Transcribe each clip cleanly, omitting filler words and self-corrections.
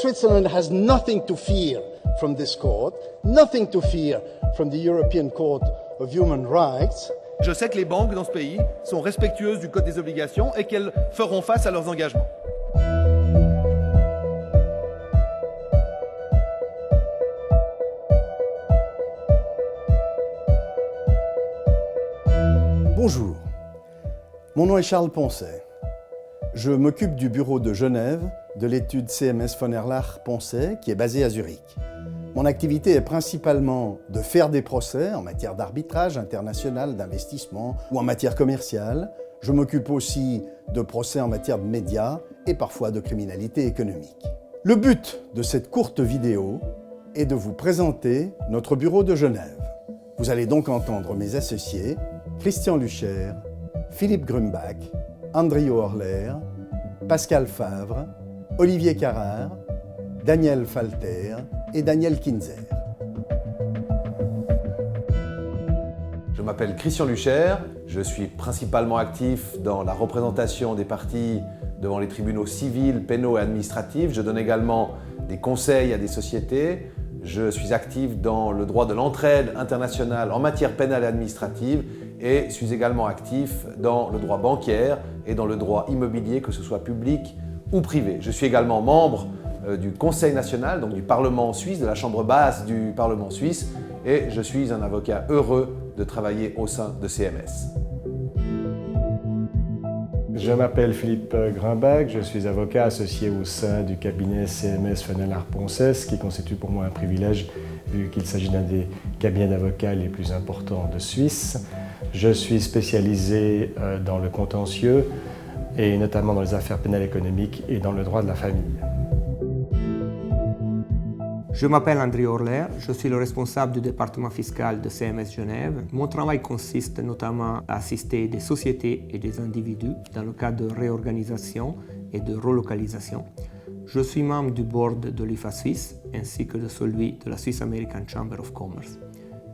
Switzerland has nothing to fear from this court, nothing to fear from the European Court of Human Rights. Je sais que les banques dans ce pays sont respectueuses du Code des obligations et qu'elles feront face à leurs engagements. Bonjour, mon nom est Charles Poncet. Je m'occupe du bureau de Genève de l'étude CMS von Erlach-Poncet qui est basée à Zurich. Mon activité est principalement de faire des procès en matière d'arbitrage international, d'investissement ou en matière commerciale. Je m'occupe aussi de procès en matière de médias et parfois de criminalité économique. Le but de cette courte vidéo est de vous présenter notre bureau de Genève. Vous allez donc entendre mes associés, Christian Lucher, Philippe Grumbach, Andrio Horler, Pascal Favre, Olivier Carrard, Daniel Falter et Daniel Kinzer. Je m'appelle Christian Lucher, je suis principalement actif dans la représentation des parties devant les tribunaux civils, pénaux et administratifs. Je donne également des conseils à des sociétés. Je suis actif dans le droit de l'entraide internationale en matière pénale et administrative et suis également actif dans le droit bancaire et dans le droit immobilier, que ce soit public ou privé. Je suis également membre du Conseil national, donc du Parlement suisse, de la Chambre basse du Parlement suisse, et je suis un avocat heureux de travailler au sein de CMS. Je m'appelle Philippe Grumbach, je suis avocat associé au sein du cabinet CMS von Erlach-Poncet, ce qui constitue pour moi un privilège vu qu'il s'agit d'un des cabinets d'avocats les plus importants de Suisse. Je suis spécialisé dans le contentieux et notamment dans les affaires pénales économiques et dans le droit de la famille. Je m'appelle André Horler, je suis le responsable du département fiscal de CMS Genève. Mon travail consiste notamment à assister des sociétés et des individus dans le cadre de réorganisation et de relocalisation. Je suis membre du board de l'IFA Suisse ainsi que de celui de la Swiss American Chamber of Commerce.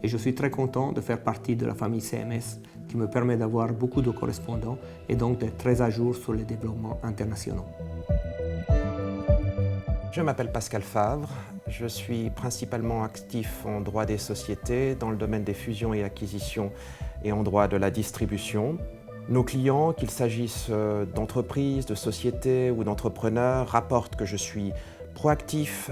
Et je suis très content de faire partie de la famille CMS qui me permet d'avoir beaucoup de correspondants et donc d'être très à jour sur les développements internationaux. Je m'appelle Pascal Favre, je suis principalement actif en droit des sociétés, dans le domaine des fusions et acquisitions et en droit de la distribution. Nos clients, qu'il s'agisse d'entreprises, de sociétés ou d'entrepreneurs, rapportent que je suis proactif,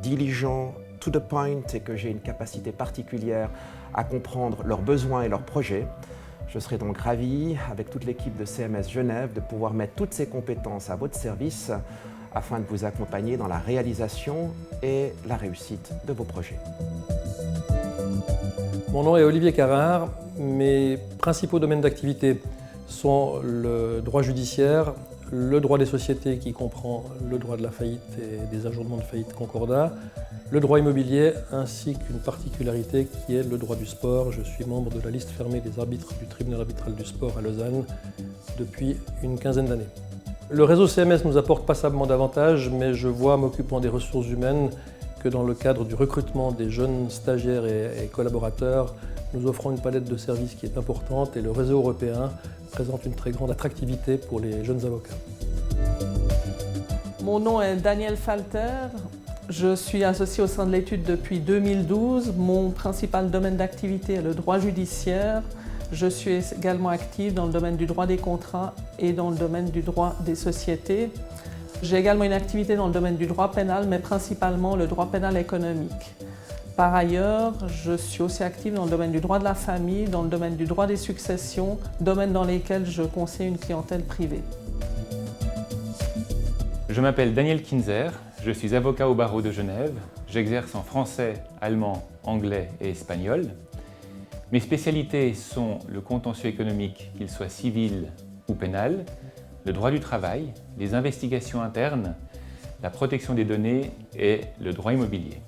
diligent, to the point et que j'ai une capacité particulière à comprendre leurs besoins et leurs projets. Je serai donc ravi, avec toute l'équipe de CMS Genève, de pouvoir mettre toutes ces compétences à votre service afin de vous accompagner dans la réalisation et la réussite de vos projets. Mon nom est Olivier Carrard. Mes principaux domaines d'activité sont le droit judiciaire, le droit des sociétés qui comprend le droit de la faillite et des ajournements de faillite concordat, le droit immobilier ainsi qu'une particularité qui est le droit du sport. Je suis membre de la liste fermée des arbitres du tribunal arbitral du sport à Lausanne depuis une quinzaine d'années. Le réseau CMS nous apporte passablement d'avantages, mais je vois, m'occupant des ressources humaines, que dans le cadre du recrutement des jeunes stagiaires et collaborateurs, nous offrons une palette de services qui est importante et le réseau européen présente une très grande attractivité pour les jeunes avocats. Mon nom est Daniel Falter. Je suis associé au sein de l'étude depuis 2012. Mon principal domaine d'activité est le droit judiciaire. Je suis également active dans le domaine du droit des contrats et dans le domaine du droit des sociétés. J'ai également une activité dans le domaine du droit pénal, mais principalement le droit pénal économique. Par ailleurs, je suis aussi active dans le domaine du droit de la famille, dans le domaine du droit des successions, domaines dans lesquels je conseille une clientèle privée. Je m'appelle Daniel Kinzer, je suis avocat au barreau de Genève. J'exerce en français, allemand, anglais et espagnol. Mes spécialités sont le contentieux économique, qu'il soit civil ou pénal, le droit du travail, les investigations internes, la protection des données et le droit immobilier.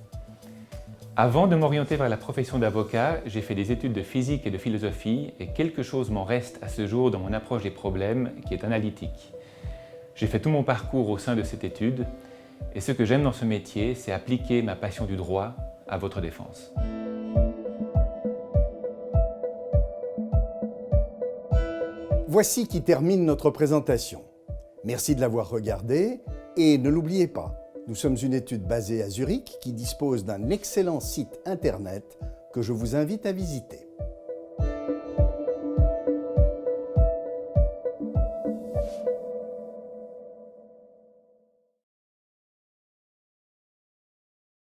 Avant de m'orienter vers la profession d'avocat, j'ai fait des études de physique et de philosophie et quelque chose m'en reste à ce jour dans mon approche des problèmes qui est analytique. J'ai fait tout mon parcours au sein de cette étude et ce que j'aime dans ce métier, c'est appliquer ma passion du droit à votre défense. Voici qui termine notre présentation. Merci de l'avoir regardé et ne l'oubliez pas, Nous sommes une étude basée à Zurich qui dispose d'un excellent site internet que je vous invite à visiter.